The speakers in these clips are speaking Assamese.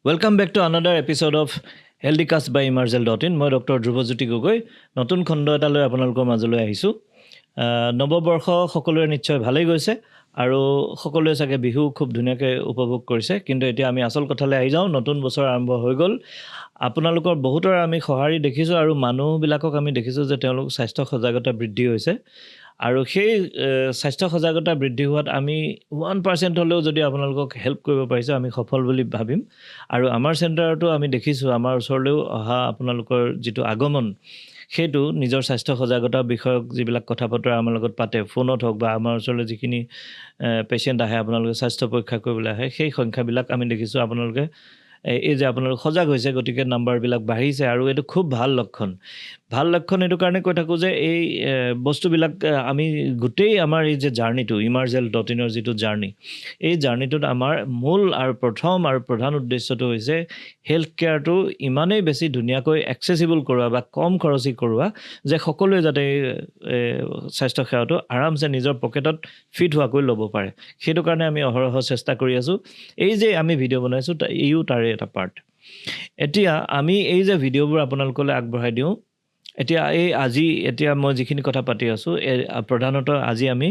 Welcome back to another episode of Healthicast by Emergel.in. মই ডক্টৰ ধ্ৰুৱজ্যোতি গগৈ নতুন খণ্ড এটা লৈ আপোনালোকৰ মাজলৈ আহিছোঁ। নৱবৰ্ষ সকলোৰে নিশ্চয় ভালেই গৈছে আৰু সকলোৱে চাগে বিহু খুব ধুনীয়াকৈ উপভোগ কৰিছে। কিন্তু এতিয়া আমি আচল কথালৈ আহি যাওঁ। নতুন বছৰ আৰম্ভ হৈ গ'ল। আপোনালোকৰ বহুতৰ আমি সঁহাৰি দেখিছোঁ আৰু মানুহবিলাকক আমি দেখিছোঁ যে তেওঁলোক স্বাস্থ্য সজাগতা বৃদ্ধি হৈছে। আৰু সেই স্বাস্থ্য সজাগতা বৃদ্ধি হোৱাত আমি 1% হ'লেও যদি আপোনালোকক হেল্প কৰিব পাৰিছোঁ আমি সফল বুলি ভাবিম। আৰু আমাৰ চেণ্টাৰতো আমি দেখিছোঁ আমাৰ ওচৰলৈও অহা আপোনালোকৰ যিটো আগমন সেইটো নিজৰ স্বাস্থ্য সজাগতা বিষয়ক যিবিলাক কথা বতৰা আমাৰ লগত পাতে ফোনত হওক বা আমাৰ ওচৰলৈ যিখিনি পেচেণ্ট আহে আপোনালোকে স্বাস্থ্য পৰীক্ষা কৰিবলৈ আহে সেই সংখ্যাবিলাক আমি দেখিছোঁ আপোনালোকে এই যে আপোনালোক সজাগ হৈছে গতিকে নাম্বাৰবিলাক বাঢ়িছে আৰু এইটো খুব ভাল লক্ষণ। ভাল লক্ষণ এইটো কাৰণে কৈ থাকোঁ যে এই বস্তুবিলাক আমি গোটেই আমাৰ এই যে জাৰ্ণিটো emergel.in যিটো জাৰ্ণি এই জাৰ্ণিটোত আমাৰ মূল আৰু প্ৰথম আৰু প্ৰধান উদ্দেশ্যটো হৈছে হেল্থ কেয়াৰটো ইমানেই বেছি ধুনীয়াকৈ এক্সেচিবল কৰোৱা বা কম খৰচী কৰোৱা যে সকলোৱে যাতে স্বাস্থ্য সেৱাটো আৰামছে নিজৰ পকেটত ফিট হোৱাকৈ ল'ব পাৰে। সেইটো কাৰণে আমি অহৰহ চেষ্টা কৰি আছোঁ। এই যে আমি ভিডিঅ' বনাইছোঁ এইও তাৰে এটা পাৰ্ট। এতিয়া আমি এই যে ভিডিঅ'বোৰ আপোনালোকলৈ আগবঢ়াই দিওঁ এতিয়া মই যিখিনি কথা পাতি আছোঁ প্ৰধানতঃ আজি আমি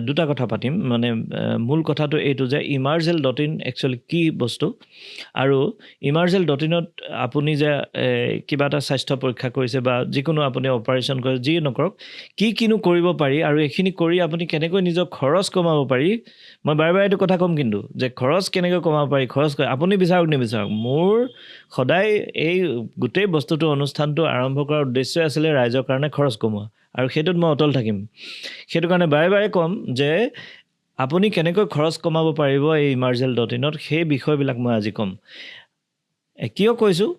দুটা কথা পাতিম। মানে মূল কথাটো এইটো যে emergel.in একচুৱেলি কি বস্তু আৰু emergel.inত আপুনি যে কিবা এটা স্বাস্থ্য পৰীক্ষা কৰিছে বা যিকোনো আপুনি অপাৰেশ্যন কৰে যি নকৰক কিনো কৰিব পাৰি আৰু এইখিনি কৰি আপুনি কেনেকৈ নিজৰ খৰচ কমাব পাৰি। মই বাৰে বাৰে এইটো কথা ক'ম কিন্তু যে খৰচ কেনেকৈ কমাব পাৰি খৰচ আপুনি বিচাৰক নিবিচাৰক মোৰ সদায় এই গোটেই বস্তুটো অনুষ্ঠানটো আৰম্ভ কৰাৰ উদ্দেশ্য আছিলে ৰাইজৰ কাৰণে খৰচ কমোৱা আৰু সেইটোত মই অটল থাকিম। সেইটো কাৰণে বাৰে বাৰে ক'ম যে আপুনি কেনেকৈ খৰচ কমাব পাৰিব এই emergel.inত সেই বিষয়বিলাক মই আজি ক'ম। কিয় কৈছোঁ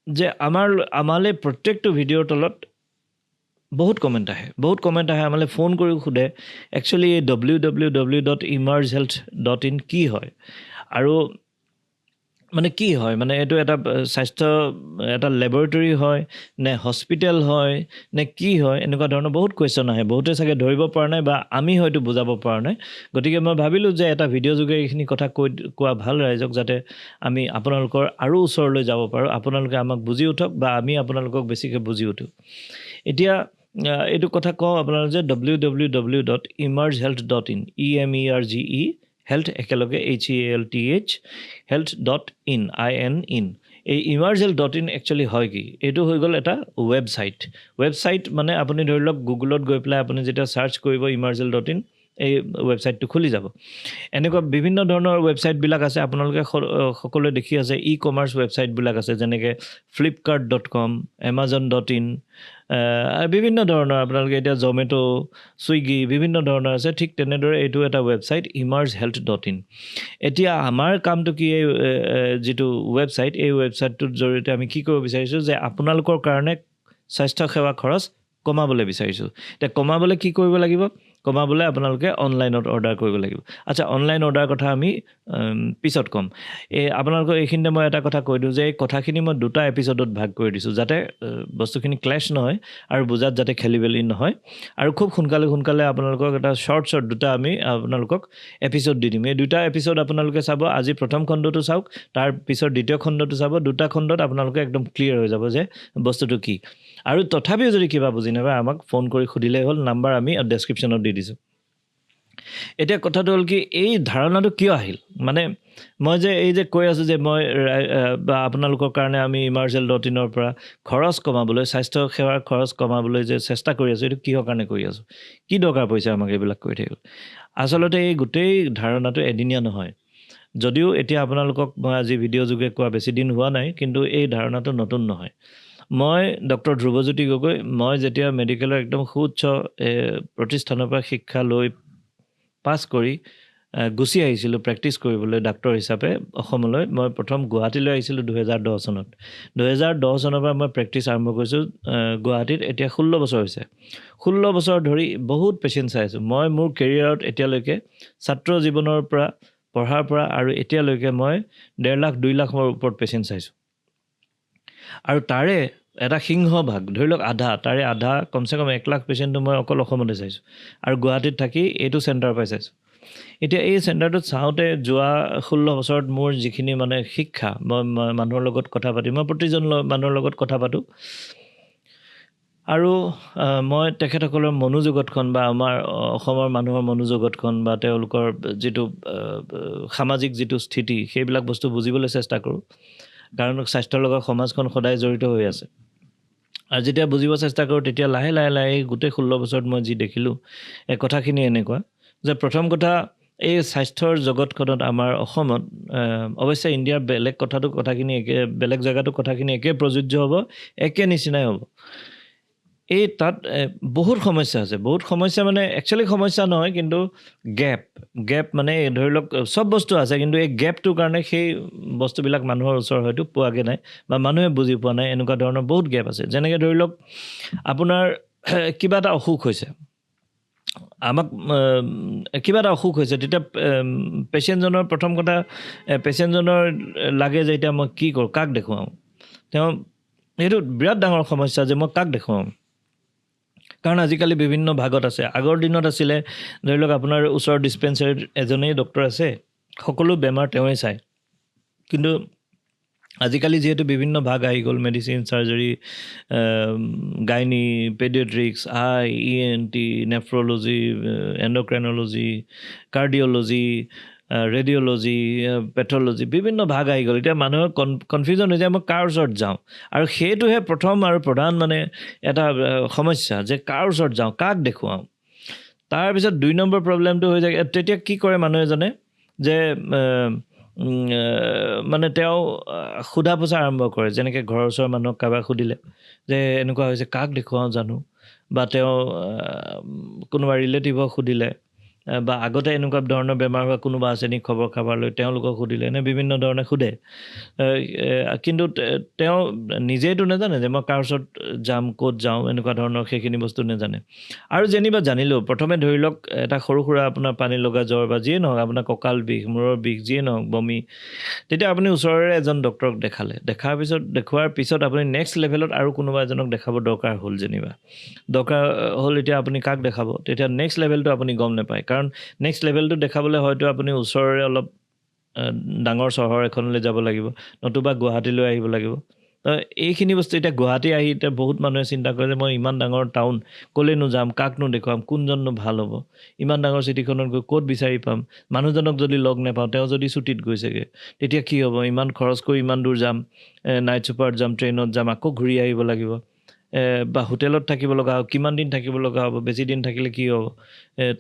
যে আমালৈ প্ৰত্যেকটো ভিডিঅ'ৰ তলত বহুত কমেণ্ট আহে আমালৈ ফোন কৰি সোধে একচুৱেলি এই www.emergel.in কি হয় আৰু মানে কি হয় মানে এইটো এটা স্বাস্থ্য এটা লেবৰেটৰী হয় নে হস্পিটেল হয় নে কি হয় এনেকুৱা ধৰণৰ বহুত কুৱেশ্যন আহে। বহুতে চাগে ধৰিব পৰা নাই বা আমি হয়তো বুজাব পৰা নাই। গতিকে মই ভাবিলোঁ যে এটা ভিডিঅ' যোগে এইখিনি কথা কোৱা ভাল ৰাইজক যাতে আমি আপোনালোকৰ আৰু ওচৰলৈ যাব পাৰোঁ আপোনালোকে আমাক বুজি উঠক বা আমি আপোনালোকক বেছিকৈ বুজি উঠোঁ। এতিয়া এইটো কথা কওঁ আপোনালোকে যে www.emerghealth.in EMERGE হেল্থ একেলগে HEALTH health.in এই emergel.in একচুৱেলি হয় কি এইটো হৈ গ'ল এটা ৱেবছাইট মানে আপুনি ধৰি লওক গুগলত গৈ পেলাই আপুনি যেতিয়া চাৰ্চ কৰিব emergel.in এই ৱেবছাইটটো খুলি যাব। এনেকুৱা বিভিন্ন ধৰণৰ ৱেবছাইটবিলাক আছে আপোনালোকে সকলোৱে দেখি আছে ই-কমাৰ্চ ৱেবছাইটবিলাক আছে যেনেকৈ flipkart.com amazon.in বিভিন্ন ধৰণৰ আপোনালোকে এতিয়া জমেটো ছুইগি বিভিন্ন ধৰণৰ আছে। ঠিক তেনেদৰে এইটো এটা ৱেবছাইট emerghealth.in। এতিয়া আমাৰ কামটো কি এই যিটো ৱেবছাইট এই ৱেবছাইটটোৰ জৰিয়তে আমি কি কৰিব বিচাৰিছোঁ যে আপোনালোকৰ কাৰণে স্বাস্থ্য সেৱা খৰচ কমাবলৈ বিচাৰিছোঁ। এতিয়া কমাবলৈ কি কৰিব লাগিব কমাবলৈ আপোনালোকে অনলাইনত অৰ্ডাৰ কৰিব লাগিব। আচ্ছা অনলাইন অৰ্ডাৰ কথা আমি পিছত ক'ম। আপোনালোকক এইখিনিতে মই এটা কথা কৈ দিওঁ যে এই কথাখিনি মই দুটা এপিছডত ভাগ কৰি দিছোঁ যাতে বস্তুখিনি ক্লেছ নহয় আৰু বুজাত যাতে খেলিমেলি নহয় আৰু খুব সোনকালে আপোনালোকক এটা শ্বৰ্ট দুটা আমি আপোনালোকক এপিছড দি দিম। এই দুটা এপিছড আপোনালোকে চাব। আজি প্ৰথম খণ্ডটো চাওক তাৰ পিছত দ্বিতীয় খণ্ডটো চাব। দুটা খণ্ডত আপোনালোকে একদম ক্লিয়াৰ হৈ যাব যে বস্তুটো কি আৰু তথাপিও যদি কিবা বুজি নাপায় আমাক ফোন কৰি সুধিলেই হ'ল। নাম্বাৰ আমি ডেছক্ৰিপশ্যনত দি দিছোঁ। এতিয়া কথাটো হ'ল কি এই ধাৰণাটো কিয় আহিল মানে মই যে এই যে কৈ আছোঁ যে মই বা আপোনালোকৰ কাৰণে আমি emergel.inৰ পৰা খৰচ কমাবলৈ স্বাস্থ্য সেৱাৰ খৰচ কমাবলৈ যে চেষ্টা কৰি আছোঁ এইটো কিহৰ কাৰণে কৰি আছোঁ কি দৰকাৰ পৰিছে আমাক এইবিলাক কৰি থাকিব। আচলতে এই গোটেই ধাৰণাটো এদিনীয়া নহয়। যদিও এতিয়া আপোনালোকক মই আজি ভিডিঅ' যোগে কোৱা বেছি দিন হোৱা নাই কিন্তু এই ধাৰণাটো নতুন নহয়। মই ডক্টৰ ধ্ৰুৱজ্যোতি গগৈ মই যেতিয়া মেডিকেলৰ একদম সুউচ্চ প্ৰতিষ্ঠানৰ পৰা শিক্ষা লৈ পাছ কৰি গুচি আহিছিলোঁ প্ৰেক্টিছ কৰিবলৈ ডাক্তৰ হিচাপে অসমলৈ। মই প্ৰথম গুৱাহাটীলৈ আহিছিলোঁ 2010 চনত। 2010 চনৰ পৰা মই প্ৰেক্টিছ আৰম্ভ কৰিছোঁ গুৱাহাটীত। এতিয়া 16 বছৰ হৈছে। 16 বছৰ ধৰি বহুত পেচেণ্ট চাই আছোঁ। মই মোৰ কেৰিয়াৰত এতিয়ালৈকে ছাত্ৰ জীৱনৰ পৰা পঢ়াৰ পৰা আৰু এতিয়ালৈকে মই 1.5 লাখ 2 লাখৰ ওপৰত পেচেণ্ট চাইছোঁ আৰু তাৰে এটা সিংহভাগ ধৰি লওক তাৰে আধা কমচে কম 1 লাখ পেচেণ্টটো মই অকল অসমতে চাইছোঁ আৰু গুৱাহাটীত থাকি এইটো চেণ্টাৰ পাই চাইছোঁ। এতিয়া এই চেণ্টাৰটোত চাওঁতে যোৱা 16 বছৰত মোৰ যিখিনি মানে শিক্ষা মই মানুহৰ লগত কথা পাতি মই প্ৰতিজন মানুহৰ লগত কথা পাতোঁ আৰু মই তেখেতসকলৰ মনোজগতখন বা আমাৰ অসমৰ মানুহৰ মনোজগতখন বা তেওঁলোকৰ যিটো সামাজিক যিটো স্থিতি সেইবিলাক বস্তু বুজিবলৈ চেষ্টা কৰোঁ কাৰণ স্বাস্থ্যৰ লগত সমাজখন সদায় জড়িত হৈ আছে আৰু যেতিয়া বুজিব চেষ্টা কৰোঁ তেতিয়া লাহে লাহে লাহে গোটেই 16 বছৰত মই যি দেখিলোঁ এই কথাখিনি এনেকুৱা যে প্ৰথম কথা এই স্বাস্থ্যৰ জগতখনত আমাৰ অসমত অৱশ্যে ইণ্ডিয়াৰ কথাখিনি বেলেগ জেগাতো কথাখিনি একে প্ৰযোজ্য হ'ব একে নিচিনাই হ'ব এই তাত বহুত সমস্যা আছে বহুত সমস্যা মানে একচুৱেলি সমস্যা নহয় কিন্তু গেপ মানে ধৰি লওক চব বস্তু আছে কিন্তু এই গেপটোৰ কাৰণে সেই বস্তুবিলাক মানুহৰ ওচৰ হয়তো পোৱাগৈ নাই বা মানুহে বুজি পোৱা নাই এনেকুৱা ধৰণৰ বহুত গেপ আছে যেনেকৈ ধৰি লওক আপোনাৰ কিবা এটা অসুখ হৈছে আমাক কিবা এটা অসুখ হৈছে তেতিয়া পেচেণ্টজনৰ প্ৰথম কথা পেচেণ্টজনৰ লাগে যে এতিয়া মই কি কৰোঁ কাক দেখুৱাওঁ তেওঁ সেইটো বিৰাট ডাঙৰ সমস্যা যে মই কাক দেখুৱাওঁ কাৰণ আজিকালি বিভিন্ন ভাগত আছে আগৰ দিনত আছিলে ধৰি লওক আপোনাৰ ওচৰৰ ডিছপেঞ্চাৰীত এজনেই ডক্টৰ আছে সকলো বেমাৰ তেওঁই চায় কিন্তু আজিকালি যিহেতু বিভিন্ন ভাগ আহি গ'ল medicine surgery gynae paediatrics ENT nephrology endocrinology cardiology radiology pathology বিভিন্ন ভাগ আহি গ'ল এতিয়া মানুহৰ কনফিউজন হৈ যায় মই কাৰ ওচৰত যাওঁ আৰু সেইটোহে প্ৰথম আৰু প্ৰধান মানে এটা সমস্যা যে কাৰ ওচৰত যাওঁ কাক দেখুৱাওঁ তাৰপিছত 2 নম্বৰ প্ৰব্লেমটো হৈ যায় তেতিয়া কি কৰে মানুহ এজনে যে মানে তেওঁ সোধা পোছা আৰম্ভ কৰে যেনেকৈ ঘৰৰ ওচৰৰ মানুহক কাৰোবাক সুধিলে যে এনেকুৱা হৈছে কাক দেখুৱাওঁ জানো বা তেওঁ কোনোবা ৰিলেটিভক সুধিলে বা আগতে এনেকুৱা ধৰণৰ বেমাৰ হোৱা কোনোবা আছে নেকি খবৰ খাবৰ লৈ তেওঁলোকক সুধিলে এনে বিভিন্ন ধৰণে সোধে কিন্তু তেওঁ নিজেইতো নাজানে যে মই কাৰ ওচৰত যাম ক'ত যাওঁ এনেকুৱা ধৰণৰ সেইখিনি বস্তু নাজানে আৰু যেনিবা জানিলেও প্ৰথমে ধৰি লওক এটা সৰু সুৰা আপোনাৰ পানী লগা জ্বৰ বা যিয়ে নহওক আপোনাৰ কঁকাল বিষ মূৰৰ বিষ যিয়ে নহওক বমি তেতিয়া আপুনি ওচৰৰে এজন ডক্টৰক দেখুৱাৰ পিছত আপুনি নেক্সট লেভেলত আৰু কোনোবা এজনক দেখাব দৰকাৰ হ'ল যেনিবা দৰকাৰ হ'ল এতিয়া আপুনি কাক দেখাব তেতিয়া নেক্সট লেভেলটো আপুনি গম নাপায় কাৰণ নেক্সট লেভেলটো দেখাবলৈ হয়তো আপুনি ওচৰৰে অলপ ডাঙৰ চহৰ এখনলৈ যাব লাগিব নতুবা গুৱাহাটীলৈ আহিব লাগিব এইখিনি বস্তু এতিয়া গুৱাহাটী আহি এতিয়া বহুত মানুহে চিন্তা কৰে যে মই ইমান ডাঙৰ টাউন ক'লৈনো যাম কাকনো দেখুৱাম কোনজননো ভাল হ'ব ইমান ডাঙৰ চিটিখনত গৈ ক'ত বিচাৰি পাম মানুহজনক যদি লগ নাপাওঁ তেওঁ যদি ছুটিত গৈছেগৈ তেতিয়া কি হ'ব ইমান খৰচ কৰি ইমান দূৰ যাম নাইট ছুপাৰত যাম ট্ৰেইনত যাম আকৌ ঘূৰি আহিব লাগিব বা হোটেলত থাকিব লগা হ'ব কিমান দিন থাকিব লগা হ'ব বেছি দিন থাকিলে কি হ'ব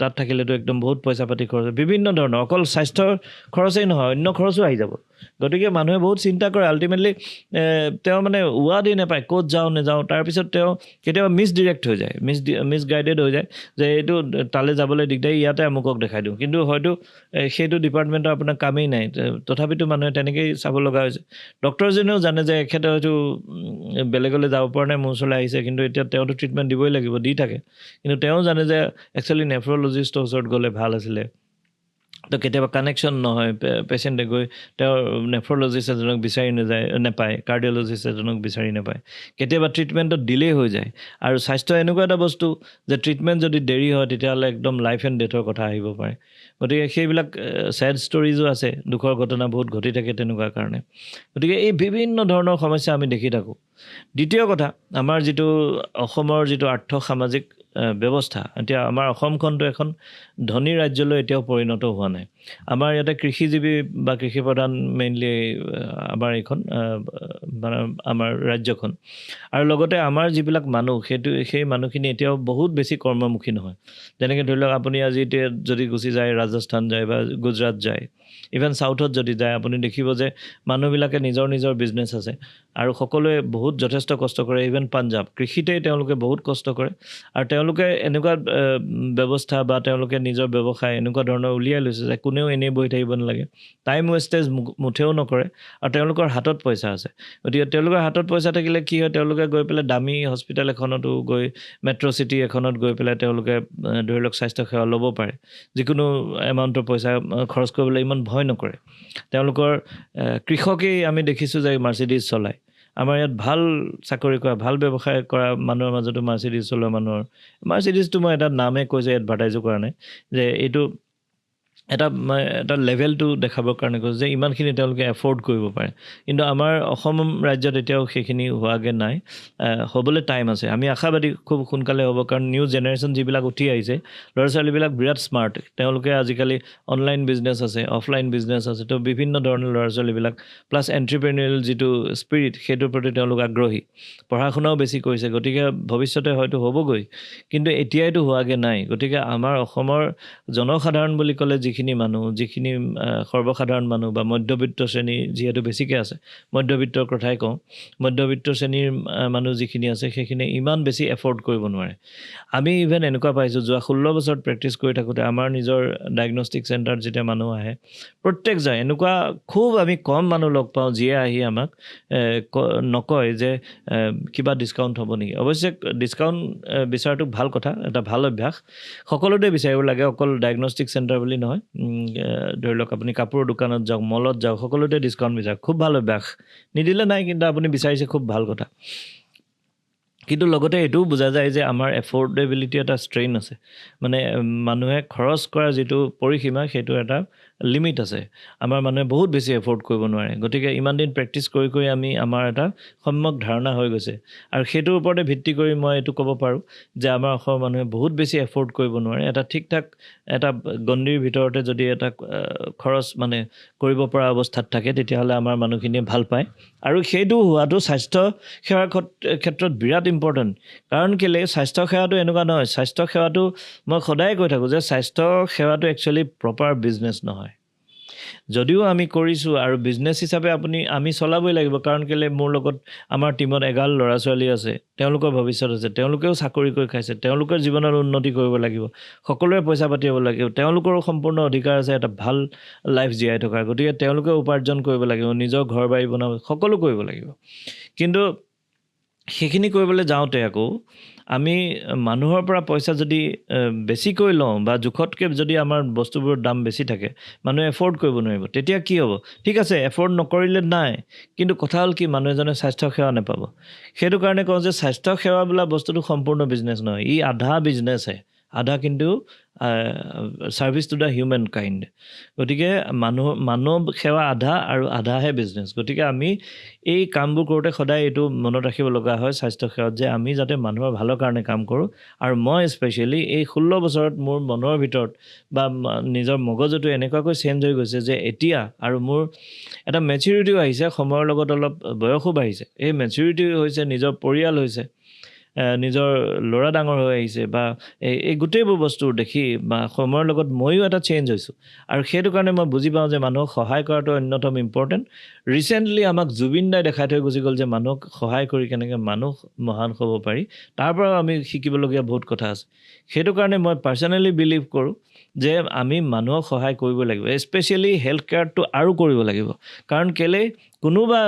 তাত থাকিলেতো একদম বহুত পইচা পাতি খৰচ বিভিন্ন ধৰণৰ অকল স্বাস্থ্যৰ খৰচেই নহয় অন্য খৰচো আহি যাব গতিকে মানুহে বহুত চিন্তা কৰে আল্টিমেটলি তেওঁ মানে উৱাদি নাপায় ক'ত যাওঁ নাযাওঁ তাৰপিছত তেওঁ কেতিয়াবা মিছডিৰেক্ট হৈ যায় মিছগাইডেড হৈ যায় যে এইটো তালৈ যাবলৈ দিগদাৰ ইয়াতে আমুকক দেখাই দিওঁ কিন্তু হয়তো সেইটো ডিপাৰ্টমেণ্টৰ আপোনাৰ কামেই নাই তথাপিতো মানুহে তেনেকেই চাব লগা হৈছে ডক্টৰজনেও জানে যে এখেতে হয়তো বেলেগলৈ যাব পৰা নাই মোৰ ওচৰলৈ আহিছে কিন্তু এতিয়া তেওঁতো ট্ৰিটমেণ্ট দিবই লাগিব দি থাকে কিন্তু তেওঁ জানে যে একচুৱেলি নেফ্ৰলজিষ্টৰ ওচৰত গ'লে ভাল আছিলে তো কেতিয়াবা কানেকশ্যন নহয় পেচেণ্টে গৈ তেওঁৰ নেফ্ৰলজিষ্ট এজনক বিচাৰি নাপায় কাৰ্ডিঅ'লজিষ্ট এজনক বিচাৰি নাপায় কেতিয়াবা ট্ৰিটমেণ্টত ডিলে হৈ যায় আৰু স্বাস্থ্য এনেকুৱা এটা বস্তু যে ট্ৰিটমেণ্ট যদি দেৰি হয় তেতিয়াহ'লে একদম লাইফ এণ্ড ডেথৰ কথা আহিব পাৰে গতিকে সেইবিলাক ছেড ষ্টৰিজো আছে দুখৰ ঘটনা বহুত ঘটি থাকে তেনেকুৱা কাৰণে গতিকে এই বিভিন্ন ধৰণৰ সমস্যা আমি দেখি থাকোঁ দ্বিতীয় কথা আমাৰ যিটো অসমৰ যিটো আৰ্থ সামাজিক ব্যৱস্থা এতিয়া আমাৰ অসমখনটো এখন ধনী ৰাজ্যলৈ এতিয়াও পৰিণত হোৱা নাই আমাৰ ইয়াতে কৃষিজীৱী বা কৃষি প্ৰধান মেইনলি আমাৰ এইখন মানে আমাৰ ৰাজ্যখন আৰু লগতে আমাৰ যিবিলাক মানুহ সেই মানুহখিনি এতিয়াও বহুত বেছি কৰ্মমুখী নহয় যেনেকৈ ধৰি লওক আপুনি আজি এতিয়া যদি গুচি যায় ৰাজস্থান যায় বা গুজৰাট যায় ইভেন চাউথত যদি যায় আপুনি দেখিব যে মানুহবিলাকে নিজৰ বিজনেছ আছে আৰু সকলোৱে বহুত যথেষ্ট কষ্ট কৰে ইভেন পাঞ্জাৱ কৃষিতেই তেওঁলোকে বহুত কষ্ট কৰে আৰু তেওঁলোকে এনেকুৱা ব্যৱস্থা বা তেওঁলোকে নিজৰ ব্যৱসায় এনেকুৱা ধৰণৰ উলিয়াই লৈছে যে কোনেও এনেই বহি থাকিব নালাগে টাইম ৱেষ্টেজ মুঠেও নকৰে আৰু তেওঁলোকৰ হাতত পইচা আছে গতিকে তেওঁলোকৰ হাতত পইচা থাকিলে কি হয় তেওঁলোকে গৈ পেলাই দামী হস্পিটেল এখনতো গৈ মেট্ৰ' চিটি এখনত গৈ পেলাই তেওঁলোকে ধৰি লওক স্বাস্থ্যসেৱা ল'ব পাৰে যিকোনো এমাউণ্টৰ পইচা খৰচ কৰিবলৈ ইমান ভয় নকৰে তেওঁলোকৰ কৃষকেই আমি দেখিছোঁ যে মাৰ্চিডিজ চলায় আমাৰ ইয়াত ভাল চাকৰি কৰা ভাল ব্যৱসায় কৰা মানুহৰ মাজতো মাৰ্চিডিজ চলোৱা মানুহৰ মাৰ্চিডিজটো মই এটা নামেই কৈছোঁ এডভাৰটাইজো কৰা নাই যে এইটো এটা লেভেলটো দেখাবৰ কাৰণে কৈছোঁ যে ইমানখিনি তেওঁলোকে এফৰ্ড কৰিব পাৰে কিন্তু আমাৰ অসম ৰাজ্যত এতিয়াও সেইখিনি হোৱাগৈ নাই হ'বলৈ টাইম আছে আমি আশাবাদী খুব সোনকালে হ'ব কাৰণ নিউ জেনেৰেশ্যন যিবিলাক উঠি আহিছে ল'ৰা ছোৱালীবিলাক বিৰাট স্মাৰ্ট তেওঁলোকে আজিকালি অনলাইন বিজনেছ আছে অফলাইন বিজনেছ আছে তো বিভিন্ন ধৰণৰ ল'ৰা ছোৱালীবিলাক প্লাছ এণ্ট্ৰিপ্ৰেনিউৰিয়েল যিটো স্পিৰিট সেইটোৰ প্ৰতি তেওঁলোক আগ্ৰহী পঢ়া শুনাও বেছি কৰিছে গতিকে ভৱিষ্যতে হয়তো হ'বগৈ কিন্তু এতিয়াইতো হোৱাগৈ নাই গতিকে আমাৰ অসমৰ জনসাধাৰণ বুলি ক'লে যিখিনি সৰ্বসাধাৰণ মানুহ বা মধ্যবিত্ত শ্ৰেণী যিহেতু বেছিকৈ আছে মধ্যবিত্তৰ কথাই কওঁ মধ্যবিত্ত শ্ৰেণীৰ মানুহ যিখিনি আছে সেইখিনি ইমান বেছি এফৰ্ড কৰিব নোৱাৰে আমি ইভেন এনেকুৱা পাইছোঁ যোৱা 16 বছৰত প্ৰেক্টিছ কৰি থাকোঁতে আমাৰ নিজৰ ডায়েগনষ্টিক চেণ্টাৰত যেতিয়া মানুহ আহে প্ৰত্যেক যায় এনেকুৱা খুব আমি কম মানুহ লগ পাওঁ যিয়ে আহি আমাক নকয় যে কিবা ডিছকাউণ্ট হ'ব নেকি অৱশ্যে ডিছকাউণ্ট বিচৰাটো ভাল কথা এটা ভাল অভ্যাস সকলোতে বিচাৰিব লাগে অকল ডায়েগনষ্টিক চেণ্টাৰ বুলি নহয় ধৰি লওক আপুনি কাপোৰৰ দোকানত যাওক মলত যাওক সকলোতে ডিছকাউণ্ট বিচাৰক খুব ভাল অভ্যাস নিদিলে নাই কিন্তু আপুনি বিচাৰিছে খুব ভাল কথা কিন্তু লগতে এইটোও বুজা যায় যে আমাৰ এফৰ্ডেবিলিটি এটা ষ্ট্ৰেইন আছে মানে মানুহে খৰচ কৰা যিটো পৰিসীমা সেইটো এটা লিমিট আছে আমাৰ মানুহে বহুত বেছি এফৰ্ড কৰিব নোৱাৰে গতিকে ইমান দিন প্ৰেক্টিছ কৰি কৰি আমাৰ এটা সম্যক ধাৰণা হৈ গৈছে আৰু সেইটোৰ ওপৰতে ভিত্তি কৰি মই এইটো ক'ব পাৰোঁ যে আমাৰ অসমৰ মানুহে বহুত বেছি এফৰ্ড কৰিব নোৱাৰে এটা ঠিক ঠাক এটা গণ্ডিৰ ভিতৰতে যদি এটা খৰচ মানে কৰিব পৰা অৱস্থাত থাকে তেতিয়াহ'লে আমাৰ মানুহখিনিয়ে ভাল পায় আৰু সেইটো হোৱাটো স্বাস্থ্য সেৱাৰ ক্ষেত্ৰত বিৰাট ইম্পৰ্টেণ্ট কাৰণ কেলৈ স্বাস্থ্য সেৱাটো এনেকুৱা নহয় স্বাস্থ্য সেৱাটো মই সদায় কৈ থাকোঁ যে স্বাস্থ্য সেৱাটো একচুৱেলি প্ৰপাৰ বিজনেছ নহয় যদিও আমি কৰিছোঁ আৰু বিজনেছ হিচাপে আমি চলাবই লাগিব কাৰণ কেলৈ মোৰ লগত আমাৰ টীমত এগাল ল'ৰা ছোৱালী আছে তেওঁলোকৰ ভৱিষ্যত আছে তেওঁলোকেও চাকৰি কৰি খাইছে তেওঁলোকৰ জীৱনৰ উন্নতি কৰিব লাগিব সকলোৰে পইচা পাতি হ'ব লাগিব তেওঁলোকৰো সম্পূৰ্ণ অধিকাৰ আছে এটা ভাল লাইফ জীয়াই থকাৰ গতিকে তেওঁলোকে উপাৰ্জন কৰিব লাগিব নিজৰ ঘৰ বাৰী বনাব সকলো কৰিব লাগিব কিন্তু সেইখিনি কৰিবলৈ যাওঁতে আকৌ আমি মানুহৰ পৰা পইচা যদি বেছিকৈ লওঁ বা জোখতকৈ যদি আমাৰ বস্তুবোৰৰ দাম বেছি থাকে মানুহে এফৰ্ড কৰিব নোৱাৰিব তেতিয়া কি হ'ব ঠিক আছে এফৰ্ড নকৰিলে নাই কিন্তু কথা হ'ল কি মানুহ এজনে স্বাস্থ্য সেৱা নাপাব সেইটো কাৰণে কওঁ যে স্বাস্থ্য সেৱা বোলা বস্তুটো সম্পূৰ্ণ বিজনেছ নহয় ই আধা বিজনেছহে আধা কিন্তু service to the human kind গতিকে মানৱ সেৱা আধা আৰু আধাহে বিজনেছ গতিকে আমি এই কামবোৰ কৰোঁতে সদায় এইটো মনত ৰাখিব লগা হয় স্বাস্থ্য সেৱাত যে আমি যাতে মানুহৰ ভালৰ কাৰণে কাম কৰোঁ আৰু মই স্পেচিয়েলি এই 16 বছৰত মোৰ মনৰ ভিতৰত বা নিজৰ মগজুটো এনেকুৱাকৈ চেঞ্জ হৈ গৈছে যে এতিয়া আৰু মোৰ এটা মেচিউৰিটিও আহিছে সময়ৰ লগত অলপ বয়সো বাঢ়িছে এই মেচিউৰিটি হৈছে নিজৰ পৰিয়াল হৈছে নিজৰ ল'ৰা ডাঙৰ হৈ আহিছে বা এই গোটেইবোৰ বস্তু দেখি বা সময়ৰ লগত ময়ো এটা চেঞ্জ হৈছোঁ আৰু সেইটো কাৰণে মই বুজি পাওঁ যে মানুহক সহায় কৰাটো অন্যতম ইম্পৰ্টেণ্ট ৰিচেণ্টলি আমাক জুবিন দাই দেখাই থৈ গুচি গ'ল যে মানুহক সহায় কৰি কেনেকৈ মানুহ মহান হ'ব পাৰি তাৰ পৰাও আমি শিকিবলগীয়া বহুত কথা আছে সেইটো কাৰণে মই পাৰ্চনেলি বিলিভ কৰোঁ যে আমি মানুহক সহায় কৰিব লাগিব স্পেচিয়েলি হেল্থ কেয়াৰটো আৰু কৰিব লাগিব কাৰণ কেলৈ কোনোবা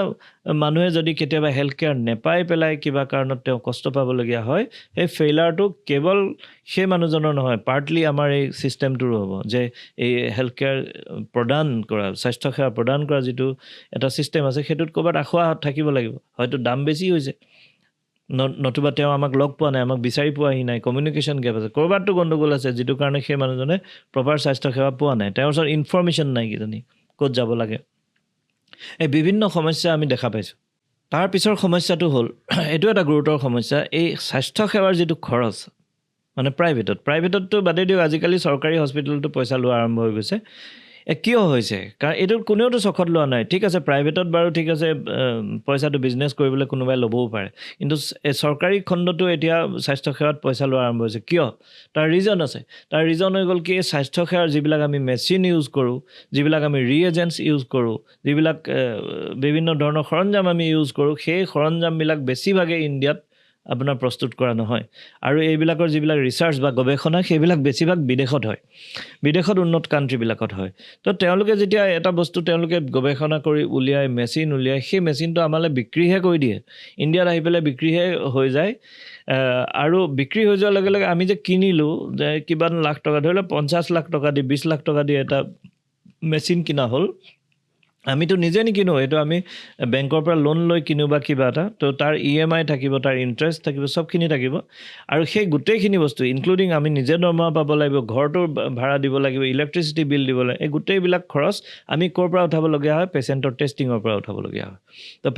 মানুহে যদি কেতিয়াবা হেল্থ কেয়াৰ নেপাই পেলাই কিবা কাৰণত তেওঁ কষ্ট পাবলগীয়া হয় সেই ফেইলাৰটো কেৱল সেই মানুহজনৰ নহয় পাৰ্টলি আমাৰ এই ছিষ্টেমটোৰো হ'ব যে এই হেল্থ কেয়াৰ প্ৰদান কৰা স্বাস্থ্যসেৱা প্ৰদান কৰা যিটো এটা ছিষ্টেম আছে সেইটোত ক'ৰবাত আখোৱা থাকিব লাগিব হয়তো দাম বেছি হৈছে নতুবা তেওঁ আমাক লগ পোৱা নাই আমাক বিচাৰি পোৱাহি নাই কমিউনিকেশ্যন গেপ আছে ক'ৰবাততো গণ্ডগোল আছে যিটো কাৰণে সেই মানুহজনে প্ৰপাৰ স্বাস্থ্যসেৱা পোৱা নাই তেওঁৰ ওচৰত ইনফৰ্মেশ্যন নাই কিজানি ক'ত যাব লাগে এই বিভিন্ন সমস্যা আমি দেখা পাইছোঁ তাৰ পিছৰ সমস্যাটো হ'ল এইটো এটা গুৰুতৰ সমস্যা এই স্বাস্থ্যসেৱাৰ যিটো খৰচ মানে প্ৰাইভেটততো বাদেই দিয়ক আজিকালি চৰকাৰী হস্পিটেলতো পইচা লোৱা আৰম্ভ হৈ গৈছে কিয় হৈছে কাৰণ এইটো কোনেওতো চখত লোৱা নাই ঠিক আছে প্ৰাইভেটত বাৰু ঠিক আছে পইচাটো বিজনেছ কৰিবলৈ কোনোবাই ল'বও পাৰে কিন্তু চৰকাৰী খণ্ডটো এতিয়া স্বাস্থ্যসেৱাত পইচা লোৱা আৰম্ভ হৈছে কিয় তাৰ ৰিজন আছে তাৰ ৰিজন হৈ গ'ল কি স্বাস্থ্যসেৱাৰ যিবিলাক আমি মেচিন ইউজ কৰোঁ যিবিলাক আমি ৰিএজেণ্টছ ইউজ কৰোঁ যিবিলাক বিভিন্ন ধৰণৰ সৰঞ্জাম আমি ইউজ কৰোঁ সেই সৰঞ্জামবিলাক বেছিভাগে ইণ্ডিয়াত আপোনাৰ প্ৰস্তুত কৰা নহয় আৰু এইবিলাকৰ যিবিলাক ৰিচাৰ্চ বা গৱেষণা সেইবিলাক বেছিভাগ বিদেশত হয় বিদেশত উন্নত কাণ্ট্ৰিবিলাকত হয় তো তেওঁলোকে যেতিয়া এটা বস্তু তেওঁলোকে গৱেষণা কৰি উলিয়াই মেচিন উলিয়াই সেই মেচিনটো আমালৈ বিক্ৰীহে কৰি দিয়ে ইণ্ডিয়াত আহি পেলাই বিক্ৰীহে হৈ যায় আৰু বিক্ৰী হৈ যোৱাৰ লগে লগে আমি যে কিনিলোঁ যে কিমান লাখ টকা ধৰি লওক 50 লাখ টকা দি 20 লাখ টকা দি এটা মেচিন কিনা হ'ল আমিতো নিজে নিকিনো, এইটো আমি বেংকৰ পৰা লোন লৈ কিনো বা কিবা এটা, তো তাৰ EMI থাকিব, তাৰ ইণ্টাৰেষ্ট থাকিব, চবখিনি থাকিব। আৰু সেই গোটেইখিনি বস্তু ইনক্লুডিং আমি নিজে দৰমহা পাব লাগিব, ঘৰটোৰ ভাড়া দিব লাগিব, ইলেক্ট্ৰিচিটি বিল দিব লাগিব, এই গোটেইবিলাক খৰচ আমি ক'ৰ পৰা উঠাবলগীয়া হয়? পেচেণ্টৰ টেষ্টিঙৰ পৰা উঠাবলগীয়া হয়। তো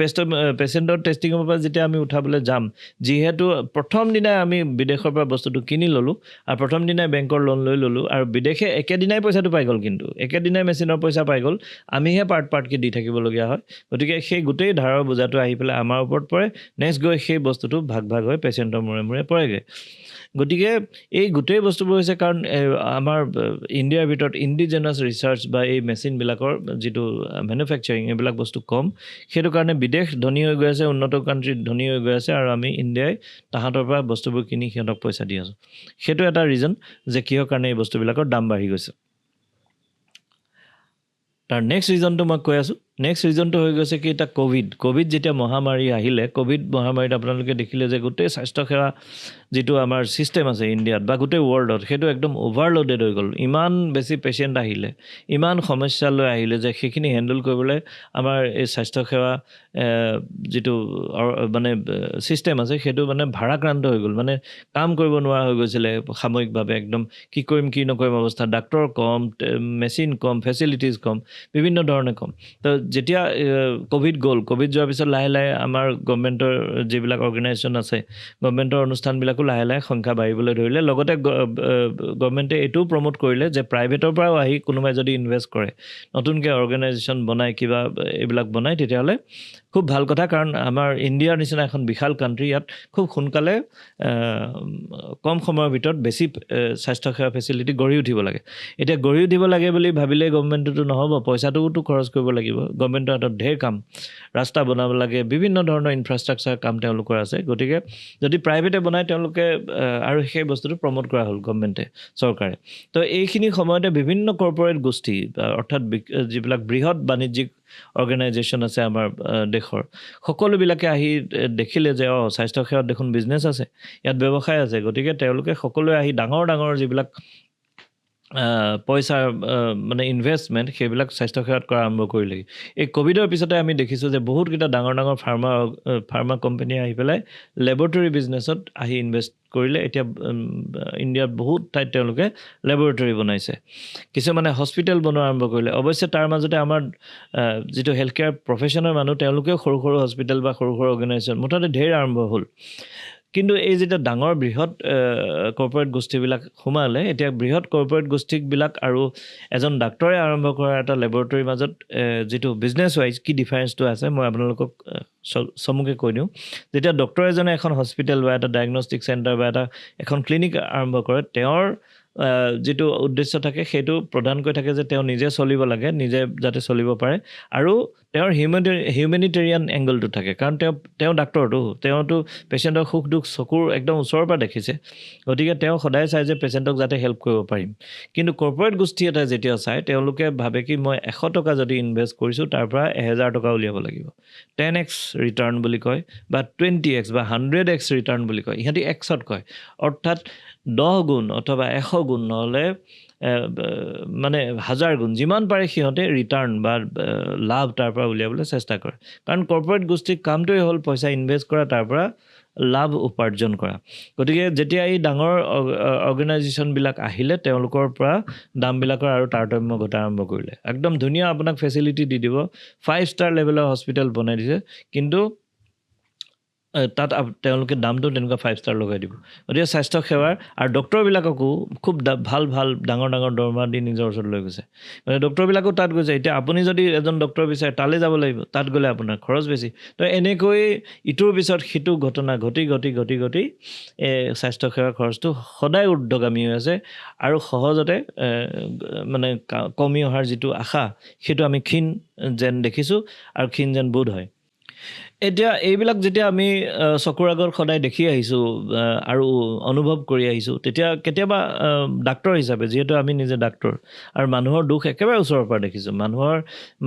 পেচেণ্টৰ টেষ্টিঙৰ পৰা যেতিয়া আমি উঠাবলৈ যাম, যিহেতু প্ৰথম দিনাই আমি বিদেশৰ পৰা বস্তুটো কিনি ল'লোঁ, আৰু প্ৰথম দিনাই বেংকৰ লোন লৈ ল'লোঁ, আৰু বিদেশে একেদিনাই পইচাটো পাই গ'ল, কিন্তু একেদিনাই মেচিনৰ পইচা পাই গ'ল, আমিহে পাৰ্টকৈ দি থাকিবলগীয়া হয়। গতিকে সেই গোটেই ধাৰৰ বোজাটো আহি পেলাই আমাৰ ওপৰত পৰে, নেক্সট গৈ সেই বস্তুটো ভাগ ভাগ হৈ পেচেণ্টৰ মূৰে মূৰে পৰেগৈ। গতিকে এই গোটেই বস্তুবোৰ হৈছে কাৰণ আমাৰ ইণ্ডিয়াৰ ভিতৰত ইণ্ডিজেনাছ ৰিচাৰ্চ বা এই মেচিনবিলাকৰ যিটো মেনুফেকচাৰিং, এইবিলাক বস্তু কম, সেইটো কাৰণে বিদেশ ধনী হৈ গৈ আছে, উন্নত কাণ্ট্ৰি ধনী হৈ গৈ আছে, আৰু আমি ইণ্ডিয়াই তাহাঁতৰ পৰা বস্তুবোৰ কিনি সিহঁতক পইচা দি আছোঁ। সেইটো এটা ৰিজন যে কিহৰ কাৰণে এই বস্তুবিলাকৰ দাম বাঢ়ি গৈছে। তাৰ নেক্সট ৰিজনটো মই কৈ আছোঁ। নেক্সট ৰিজনটো হৈ গৈছে কি, এটা ক'ভিড যেতিয়া মহামাৰী আহিলে, ক'ভিড মহামাৰীত আপোনালোকে দেখিলে যে গোটেই স্বাস্থ্যসেৱা যিটো আমাৰ ছিষ্টেম আছে ইণ্ডিয়াত বা গোটেই ৱৰ্ল্ডত, সেইটো একদম অ'ভাৰলোডেড হৈ গ'ল। ইমান বেছি পেচেণ্ট আহিলে, ইমান সমস্যা লৈ আহিলে যে সেইখিনি হেণ্ডেল কৰিবলৈ আমাৰ এই স্বাস্থ্যসেৱা যিটো মানে ছিষ্টেম আছে, সেইটো মানে ভাৰাক্ৰান্ত হৈ গ'ল, মানে কাম কৰিব নোৱাৰা হৈ গৈছিলে সাময়িকভাৱে। একদম কি কৰিম কি নকৰিম অৱস্থা, ডাক্তৰ কম, মেচিন কম, ফেচিলিটিজ কম, বিভিন্ন ধৰণে কম। তো যেতিয়া ক'ভিড গ'ল, ক'ভিড যোৱাৰ পিছত লাহে লাহে আমাৰ গভৰ্ণমেণ্টৰ যিবিলাক অৰ্গেনাইজেশ্যন আছে, গভৰ্ণমেণ্টৰ অনুষ্ঠানবিলাকো লাহে লাহে সংখ্যা বাঢ়িবলৈ ধৰিলে। লগতে গভৰ্ণমেণ্টে এইটোও প্ৰমোট কৰিলে যে প্ৰাইভেটৰ পৰাও আহি কোনোবাই যদি ইনভেষ্ট কৰে, নতুনকৈ অৰ্গেনাইজেশ্যন বনায়, কিবা এইবিলাক বনায়, তেতিয়াহ'লে খুব ভাল কথা। কাৰণ আমাৰ ইণ্ডিয়াৰ নিচিনা এখন বিশাল কাণ্ট্ৰি, ইয়াত খুব সোনকালে কম সময়ৰ ভিতৰত বেছি স্বাস্থ্যসেৱা ফেচিলিটি গঢ়ি উঠিব লাগে। এতিয়া গঢ়ি উঠিব লাগে বুলি ভাবিলে গভৰ্ণমেণ্টতো নহ'ব, পইচাটোওতো খৰচ কৰিব লাগিব। গভৰ্ণমেণ্টৰ হাতত ঢেৰ কাম, ৰাস্তা বনাব লাগে, বিভিন্ন ধৰণৰ ইনফ্ৰাষ্ট্ৰাকচাৰ কাম তেওঁলোকৰ আছে। গতিকে যদি প্ৰাইভেটে বনায় তেওঁলোকে, আৰু সেই বস্তুটো প্ৰমোট কৰা হ'ল গভৰ্ণমেণ্টে, চৰকাৰে। তো এইখিনি সময়তে বিভিন্ন কৰ্পৰেট গোষ্ঠী, অৰ্থাৎ যিবিলাক বৃহৎ বাণিজ্যিক অৰ্গেনাইজেশ্যন আছে আমাৰ দেশৰ, সকলোবিলাকে আহি দেখিলে যে স্বাস্থ্যসেৱাত দেখোন বিজনেছ আছে, ইয়াত ব্যৱসায় আছে। গতিকে তেওঁলোকে সকলোৱে আহি ডাঙৰ ডাঙৰ যিবিলাক পইচাৰ মানে ইনভেষ্টমেণ্ট, সেইবিলাক স্বাস্থ্যসেৱাত কৰা আৰম্ভ কৰিলেগৈ। এই ক'ভিডৰ পিছতে আমি দেখিছোঁ যে বহুতকেইটা ডাঙৰ ডাঙৰ ফাৰ্মা কোম্পানীয়ে আহি পেলাই লেবৰেটৰী বিজনেছত আহি ইনভেষ্ট কৰিলে। এতিয়া ইণ্ডিয়াত বহুত ঠাইত তেওঁলোকে লেবৰেটৰী বনাইছে, কিছুমানে হস্পিটেল বনোৱা আৰম্ভ কৰিলে। অৱশ্যে তাৰ মাজতে আমাৰ যিটো হেল্থ কেয়াৰ প্ৰফেশ্যনৰ মানুহ, তেওঁলোকেও সৰু সৰু হস্পিটেল বা সৰু সৰু অৰ্গেনাইজেশ্যন মুঠতে ঢেৰ আৰম্ভ হ'ল। কিন্তু এই যেতিয়া ডাঙৰ বৃহৎ কৰ্পৰেট গোষ্ঠীবিলাক সোমালে, এতিয়া বৃহৎ কৰ্পৰেট গোষ্ঠীবিলাক আৰু এজন ডাক্তৰে আৰম্ভ কৰা এটা লেবৰেটৰীৰ মাজত যিটো বিজনেছ ৱাইজ কি ডিফাৰেঞ্চটো আছে, মই আপোনালোকক চমুকৈ কৈ দিওঁ। যেতিয়া ডক্তৰ এজনে এখন হস্পিটেল বা এটা ডায়েগনষ্টিক চেণ্টাৰ বা এখন ক্লিনিক আৰম্ভ কৰে, তেওঁৰ যিটো উদ্দেশ্য থাকে, সেইটো প্ৰধানকৈ থাকে যে তেওঁ নিজে চলিব লাগে, নিজে যাতে চলিব পাৰে, আৰু তেওঁৰ হিউমেনিটেৰিয়ান এংগলটো থাকে। কাৰণ তেওঁ ডাক্তৰটো, তেওঁতো পেচেণ্টৰ সুখ দুখ চকুৰ একদম ওচৰৰ পৰা দেখিছে। গতিকে তেওঁ সদায় চায় যে পেচেণ্টক যাতে হেল্প কৰিব পাৰিম। কিন্তু কৰ্পৰেট গোষ্ঠী এটাই যেতিয়া চায়, তেওঁলোকে ভাবে কি মই 100 টকা যদি ইনভেষ্ট কৰিছোঁ, তাৰ পৰা 1000 টকা উলিয়াব লাগিব। 10x ৰিটাৰ্ণ বুলি কয়, বা 20x বা 100x ৰিটাৰ্ণ বুলি কয়, ইহঁতি এক্সত কয়। অৰ্থাৎ 10 গুণ অথবা 100 গুণ, নহ'লে মানে 1000 গুণ, যিমান পাৰে সিহঁতে ৰিটাৰ্ণ বা লাভ তাৰ পৰা উলিয়াবলৈ চেষ্টা কৰে। কাৰণ কৰ্পৰেট গোষ্ঠীৰ কামটোৱে হ'ল পইচা ইনভেষ্ট কৰা, তাৰ পৰা লাভ উপাৰ্জন কৰা। গতিকে যেতিয়া এই ডাঙৰ অৰ্গেনাইজেশ্যনবিলাক আহিলে, তেওঁলোকৰ পৰা দামবিলাকৰ আৰু তাৰতম্য ঘটা আৰম্ভ কৰিলে। একদম ধুনীয়া আপোনাক ফেচিলিটি দি দিব, 5 ষ্টাৰ লেভেলৰ হস্পিটেল বনাই দিছে, কিন্তু তাত তেওঁলোকে দামটো তেনেকুৱা 5 ষ্টাৰ লগাই দিব। গতিকে স্বাস্থ্যসেৱাৰ আৰু ডক্তৰবিলাককো খুব ভাল ভাল ডাঙৰ ডাঙৰ দৰমহা দি নিজৰ ওচৰত লৈ গৈছে। মানে ডক্তৰবিলাকো তাত গৈছে। এতিয়া আপুনি যদি এজন ডক্তৰ বিচাৰে, তালৈ যাব লাগিব, তাত গ'লে আপোনাৰ খৰচ বেছি। তো এনেকৈ ইটোৰ পিছত সিটো ঘটনা ঘটি স্বাস্থ্যসেৱাৰ খৰচটো সদায় ঊৰ্ধ্বগামী হৈ আছে, আৰু সহজতে মানে কমি অহাৰ যিটো আশা, সেইটো আমি ক্ষীণ যেন দেখিছোঁ, আৰু ক্ষীণ যেন বোধ হয়। এতিয়া এইবিলাক যেতিয়া আমি চকুৰ আগত সদায় দেখি আহিছোঁ আৰু অনুভৱ কৰি আহিছোঁ, তেতিয়া কেতিয়াবা ডাক্তৰ হিচাপে, যিহেতু আমি নিজে ডাক্তৰ আৰু মানুহৰ দুখ একেবাৰে ওচৰৰ পৰা দেখিছোঁ।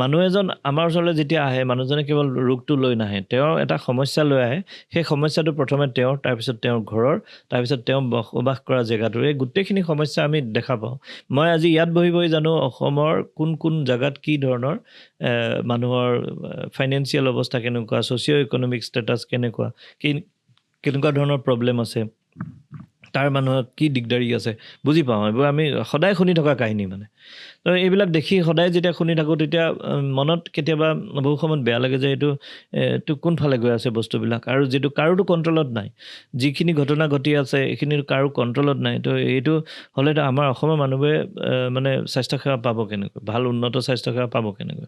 মানুহ এজন আমাৰ ওচৰলৈ যেতিয়া আহে, মানুহজনে কেৱল ৰোগটো লৈ নাহে, তেওঁৰ এটা সমস্যা লৈ আহে। সেই সমস্যাটো প্ৰথমে তেওঁৰ, তাৰপিছত তেওঁৰ ঘৰৰ, তাৰপিছত তেওঁ বসবাস কৰা জেগাটোৰ, এই গোটেইখিনি সমস্যা আমি দেখা পাওঁ। মই আজি ইয়াত বহি বহি জানো অসমৰ কোন কোন জেগাত কি ধৰণৰ মানুহৰ ফাইনেন্সিয়েল অৱস্থা কেনেকুৱা, ছ'চিঅ' ইকনমিক ষ্টেটাছ কেনেকুৱা, কেনেকুৱা ধৰণৰ প্ৰব্লেম আছে, তাৰ মানুহৰ কি দিগদাৰী আছে, বুজি পাওঁ। এইবোৰ আমি সদায় শুনি থকা কাহিনী মানে। তো এইবিলাক দেখি সদায় যেতিয়া শুনি থাকোঁ, তেতিয়া মনত কেতিয়াবা বহু সময়ত বেয়া লাগে যে এইটো কোনফালে গৈ আছে বস্তুবিলাক, আৰু যিটো কাৰোতো কণ্ট্ৰলত নাই। যিখিনি ঘটনা ঘটি আছে এইখিনি কাৰো কণ্ট্ৰলত নাই। তো এইটো হ'লেতো আমাৰ অসমৰ মানুহবোৰে মানে স্বাস্থ্যসেৱা পাব কেনেকৈ, ভাল উন্নত স্বাস্থ্যসেৱা পাব কেনেকৈ?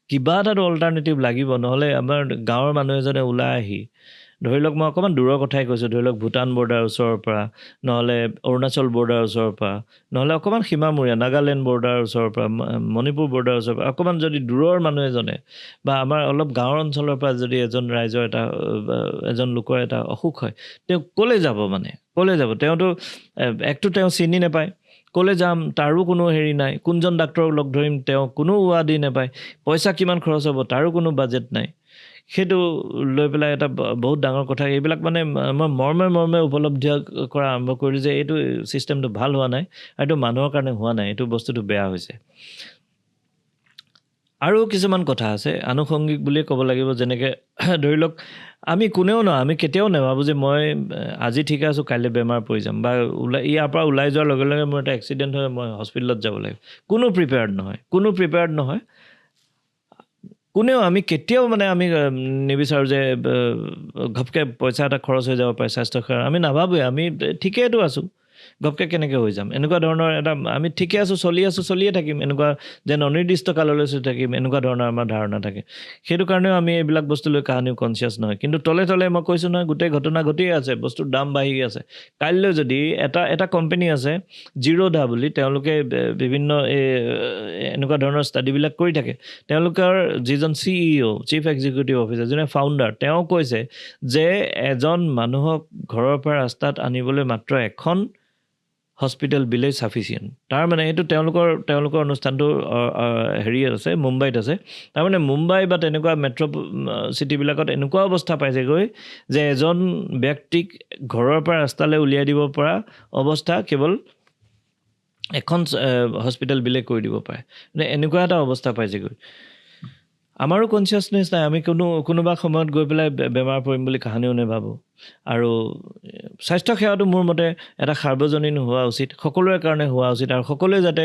কিবা এটাতো অল্টাৰনেটিভ লাগিব, নহ'লে আমাৰ গাঁৱৰ মানুহ এজনে ওলাই আহি, ধৰি লওক মই অকণমান দূৰৰ কথাই কৈছোঁ, ধৰি লওক ভূটান বৰ্ডাৰ ওচৰৰ পৰা, নহ'লে অৰুণাচল বৰ্ডাৰ ওচৰৰ পৰা, নহ'লে অকণমান সীমামূৰীয়া নাগালেণ্ড বৰ্ডাৰ ওচৰৰ পৰা, মণিপুৰ বৰ্ডাৰ ওচৰৰ পৰা, অকণমান যদি দূৰৰ মানুহ এজনে বা আমাৰ অলপ গাঁৱৰ অঞ্চলৰ পৰা যদি এজন লোকৰ এটা অসুখ হয়, তেওঁ ক'লৈ যাব, মানে ক'লৈ যাব? তেওঁতো একটো তেওঁ চিনি নাপায়, ক'লৈ যাম তাৰো কোনো হেৰি নাই, কোনজন ডাক্তৰক লগ ধৰিম তেওঁ কোনো উৱাদি নাপায়, পইচা কিমান খৰচ হ'ব তাৰো কোনো বাজেট নাই। সেইটো লৈ পেলাই এটা বহুত ডাঙৰ কথা। এইবিলাক মানে মই মৰ্মে উপলব্ধি কৰা আৰম্ভ কৰিলোঁ যে এইটো ছিষ্টেমটো ভাল হোৱা নাই, আৰু এইটো মানুহৰ কাৰণে হোৱা নাই, এইটো বস্তুটো বেয়া হৈছে। আৰু কিছুমান কথা আছে আনুষংগিক বুলিয়ে ক'ব লাগিব, যেনেকৈ ধৰি লওক আমি কোনেও নহয়, আমি কেতিয়াও নাভাবোঁ যে মই আজি ঠিকে আছোঁ, কাইলৈ বেমাৰ পৰি যাম, বা ইয়াৰ পৰা ওলাই যোৱাৰ লগে লগে মোৰ এটা এক্সিডেণ্ট হয়, মই হস্পিটেলত যাব লাগিব। কোনো প্ৰিপেয়াৰ্ড নহয়। কোনেও আমি কেতিয়াও মানে আমি নিবিচাৰোঁ যে ঘপকৈ পইচা এটা খৰচ হৈ যাব পাৰে স্বাস্থ্যসেৱা। আমি নাভাবোঁৱে, আমি ঠিকেইতো আছোঁ, ঘপকৈ কেনেকৈ হৈ যাম, এনেকুৱা ধৰণৰ এটা আমি ঠিকে আছোঁ, চলিয়ে থাকিম, এনেকুৱা যেন অনিৰ্দিষ্ট কাললৈ চলি থাকিম, এনেকুৱা ধৰণৰ আমাৰ ধাৰণা থাকে। সেইটো কাৰণেও আমি এইবিলাক বস্তু লৈ কাহানিও কনচিয়াছ নহয়। কিন্তু তলে তলে মই কৈছোঁ নহয়, গোটেই ঘটনা ঘটিয়ে আছে, বস্তুৰ দাম বাঢ়ি আছে। কাইলৈ যদি এটা কোম্পানী আছে জিৰ'দা বুলি, তেওঁলোকে বিভিন্ন এনেকুৱা ধৰণৰ ষ্টাডিবিলাক কৰি থাকে। তেওঁলোকৰ যিজন CEO, চিফ এক্সিকিউটিভ অফিচাৰ, যোনে ফাউণ্ডাৰ, তেওঁ কৈছে যে এজন মানুহক ঘৰৰ পৰা ৰাস্তাত আনিবলৈ মাত্ৰ এখন হস্পিটেল বিলেই ছাফিচিয়েণ্ট। তাৰমানে এইটো তেওঁলোকৰ অনুষ্ঠানটো হেৰিয়াত আছে, মুম্বাইত আছে। তাৰমানে মুম্বাই বা তেনেকুৱা মেট্ৰ' চিটিবিলাকত এনেকুৱা অৱস্থা পাইছেগৈ যে এজন ব্যক্তিক ঘৰৰ পৰা ৰাস্তালৈ উলিয়াই দিব পৰা অৱস্থা কেৱল এখন হস্পিটেল বিলে কৰি দিব পাৰে। মানে এনেকুৱা এটা অৱস্থা পাইছেগৈ। আমাৰো কনচিয়াছনেছ নাই, আমি কোনোবা সময়ত গৈ পেলাই বেমাৰ পৰিম বুলি কাহানিও নাভাবোঁ। আৰু স্বাস্থ্যসেৱাটো মোৰ মতে এটা সাৰ্বজনীন হোৱা উচিত, সকলোৰে কাৰণে হোৱা উচিত, আৰু সকলোৱে যাতে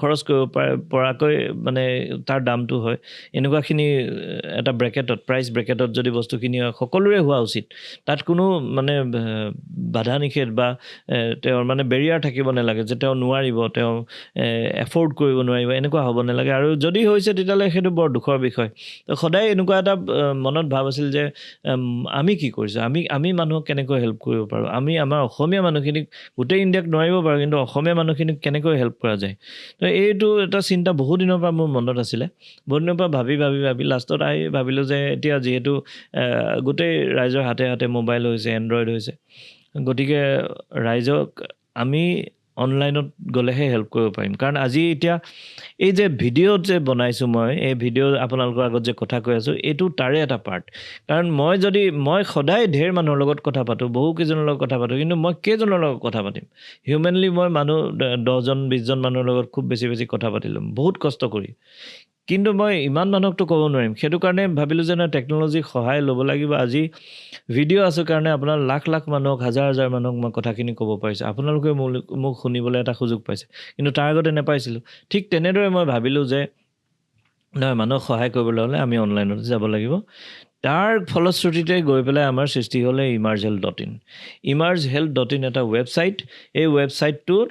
খৰচ কৰিব পৰাকৈ মানে তাৰ দামটো হয়, এনেকুৱাখিনি এটা প্ৰাইচ ব্ৰেকেটত যদি বস্তুখিনি হয়, সকলোৰে হোৱা উচিত। তাত কোনো মানে বাধা নিষেধ বা তেওঁৰ মানে বেৰিয়াৰ থাকিব নালাগে যে তেওঁ নোৱাৰিব, তেওঁ এফৰ্ড কৰিব নোৱাৰিব, এনেকুৱা হ'ব নালাগে। আৰু যদি হৈছে তেতিয়াহ'লে সেইটো বৰ দুখৰ বিষয়। তো সদায় এনেকুৱা এটা মনত ভাৱ আছিল যে আমি কি কৰিছোঁ, আমি মানুহক কেনেকৈ হেল্প কৰিব পাৰোঁ, আমি আমাৰ অসমীয়া মানুহখিনিক, গোটেই ইণ্ডিয়াক নোৱাৰিব পাৰোঁ, কিন্তু অসমীয়া মানুহখিনিক কেনেকৈ হেল্প কৰা যায়। তো এইটো এটা চিন্তা বহুত দিনৰ পৰা মোৰ মনত আছিলে। বহুত দিনৰ পৰা ভাবি লাষ্টত আহি ভাবিলোঁ যে এতিয়া যিহেতু গোটেই ৰাইজৰ হাতে হাতে মোবাইল হৈছে, এণ্ড্ৰইড হৈছে, গতিকে ৰাইজক আমি অনলাইনত গ'লেহে হেল্প কৰিব পাৰিম। কাৰণ আজি এতিয়া এই যে ভিডিঅ'ত যে বনাইছোঁ মই, এই ভিডিঅ' আপোনালোকৰ আগত যে কথা কৈ আছোঁ, এইটো তাৰে এটা পাৰ্ট। কাৰণ মই সদায় ঢেৰ মানুহৰ লগত কথা পাতোঁ, বহুকেইজনৰ লগত কথা পাতোঁ, কিন্তু মই কেইজনৰ লগত কথা পাতিম? হিউমেনলি মই 10-20জন মানুহৰ লগত খুব বেছি কথা পাতিলোঁ, বহুত কষ্ট কৰি। কিন্তু মই ইমান মানুহকতো ক'ব নোৱাৰিম। সেইটো কাৰণে ভাবিলোঁ যে টেকন'লজিৰ সহায় ল'ব লাগিব। আজি ভিডিঅ' আছে কাৰণে আপোনাৰ লাখ মানুহক, হাজাৰ মানুহক মই কথাখিনি ক'ব পাৰিছোঁ। আপোনালোকে মোক শুনিবলৈ এটা সুযোগ পাইছে, কিন্তু তাৰ আগতে নাপাইছিলোঁ। ঠিক তেনেদৰে মই ভাবিলোঁ যে নহয়, মানুহক সহায় কৰিবলৈ হ'লে আমি অনলাইনতে যাব লাগিব। তাৰ ফলশ্ৰুতিতে গৈ পেলাই আমাৰ সৃষ্টি হ'লে emergehealth.in এটা ৱেবছাইট। এই ৱেবছাইটটোত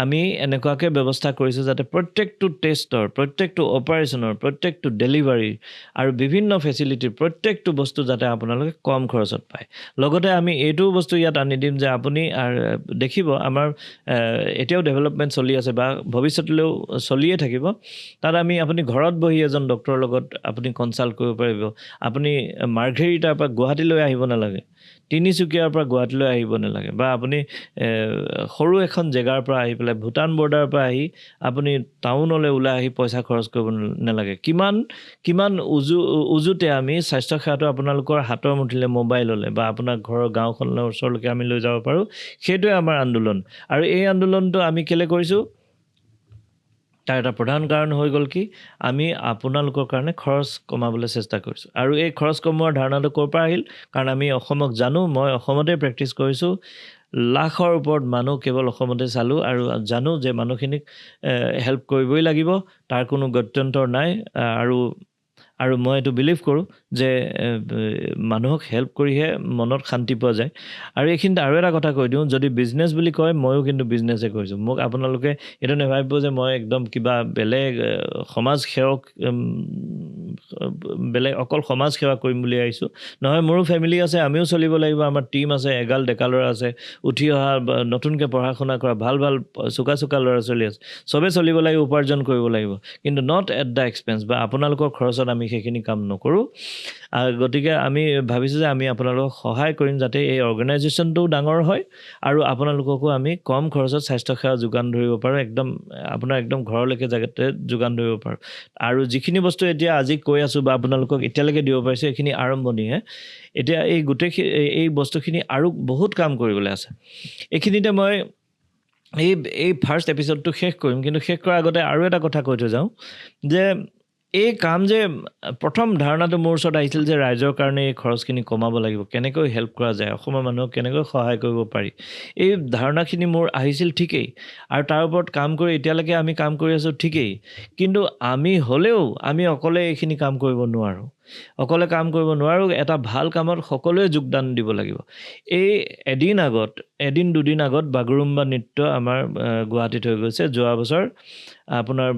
আমি এনেকুৱাকৈ ব্যৱস্থা কৰিছোঁ যাতে প্ৰত্যেকটো টেষ্টৰ, প্ৰত্যেকটো অপাৰেশ্যনৰ, প্ৰত্যেকটো ডেলিভাৰী আৰু বিভিন্ন ফেচিলিটিৰ প্ৰত্যেকটো বস্তু যাতে আপোনালোকে কম খৰচত পায়। লগতে আমি এইটোও বস্তু ইয়াত আনি দিম যে আপুনি দেখিব আমাৰ এতিয়াও ডেভেলপমেণ্ট চলি আছে বা ভৱিষ্যতলৈও চলিয়ে থাকিব। তাত আপুনি ঘৰত বহি এজন ডক্টৰৰ লগত আপুনি কনচাল্ট কৰিব পাৰিব। আপুনি মাৰ্ঘেৰিটাৰ পৰা গুৱাহাটীলৈ আহিব নালাগে, তিনিচুকীয়াৰ পৰা গুৱাহাটীলৈ আহিব নালাগে, বা আপুনি সৰু এখন জেগাৰ পৰা আহি পেলাই ভূটান বৰ্ডাৰৰ পৰা আহি আপুনি টাউনলৈ ওলাই আহি পইচা খৰচ কৰিব নালাগে। কিমান উজুতে আমি স্বাস্থ্যসেৱাটো আপোনালোকৰ হাতৰ মুঠিলে মোবাইললৈ বা আপোনাৰ ঘৰৰ গাঁওখনৰ ওচৰলৈকে আমি লৈ যাব পাৰোঁ। সেইটোৱে আমাৰ আন্দোলন। আৰু এই আন্দোলনটো আমি কেলৈ কৰিছোঁ, তাৰ এটা প্ৰধান কাৰণ হৈ গ'ল কি, আমি আপোনালোকৰ কাৰণে খৰচ কমাবলৈ চেষ্টা কৰিছোঁ। আৰু এই খৰচ কমোৱাৰ ধাৰণাটো ক'ৰ পৰা আহিল? কাৰণ আমি অসমক জানো, মই অসমতে প্ৰেক্টিছ কৰিছোঁ, লাখৰ ওপৰত মানুহ কেৱল অসমতে চালোঁ আৰু জানো যে মানুহখিনিক হেল্প কৰিবই লাগিব, তাৰ কোনো গত্যন্তৰ নাই। আৰু মই এইটো বিলিভ কৰোঁ যে মানুহক হেল্প কৰিহে মনত শান্তি পোৱা যায়। আৰু এইখিনিতে আৰু এটা কথা কৈ দিওঁ, যদি বিজনেছ বুলি কয়, ময়ো কিন্তু বিজনেছে কৰিছোঁ। মোক আপোনালোকে এইটো নেভাবিব যে মই একদম কিবা বেলেগ সমাজ সেৱক, বেলেগ অকল সমাজ সেৱা কৰিম বুলি আহিছোঁ। নহয়, মোৰো ফেমিলি আছে, আমিও চলিব লাগিব, আমাৰ টীম আছে, এগাল ডেকা ল'ৰা আছে, উঠি অহা নতুনকৈ পঢ়া শুনা কৰা ভাল চোকা ল'ৰা ছোৱালী আছে, চবেই চলিব লাগিব, উপাৰ্জন কৰিব লাগিব, কিন্তু নট এট দ্য এক্সপেন্স বা আপোনালোকৰ খৰচত আমি সেইখিনি কাম নকৰোঁ। গতিকে আমি ভাবিছোঁ যে আমি আপোনালোকক সহায় কৰিম যাতে এই অৰ্গেনাইজেশ্যনটোও ডাঙৰ হয় আৰু আপোনালোককো আমি কম খৰচত স্বাস্থ্যসেৱা যোগান ধৰিব পাৰোঁ, আপোনাৰ একদম ঘৰলৈকে জেগাতে যোগান ধৰিব পাৰোঁ। আৰু যিখিনি বস্তু এতিয়া আজি কৈ আছোঁ বা আপোনালোকক এতিয়ালৈকে দিব পাৰিছোঁ, এইখিনি আৰম্ভণিহে। এতিয়া এই বস্তুখিনি আৰু বহুত কাম কৰিবলৈ আছে। এইখিনিতে মই এই ফাৰ্ষ্ট এপিছডটো শেষ কৰিম, কিন্তু শেষ কৰাৰ আগতে আৰু এটা কথা কৈ থৈ যাওঁ যে এই কাম যে প্ৰথম ধাৰণাটো মোৰ ওচৰত আহিছিল যে ৰাইজৰ কাৰণে এই খৰচখিনি কমাব লাগিব, কেনেকৈ হেল্প কৰা যায়, অসমৰ মানুহক কেনেকৈ সহায় কৰিব পাৰি, এই ধাৰণাখিনি মোৰ আহিছিল ঠিকেই। আৰু তাৰ ওপৰত কাম কৰি এতিয়ালৈকে আমি কাম কৰি আছোঁ ঠিকেই, কিন্তু আমি অকলে এইখিনি কাম কৰিব নোৱাৰোঁ। এটা ভাল কামত সকলোৱে যোগদান দিব লাগিব। এই এদিন দুদিন আগত বাগৰুম্বা নৃত্য আমাৰ গুৱাহাটীত হৈ গৈছে। যোৱা বছৰ আপোনাৰ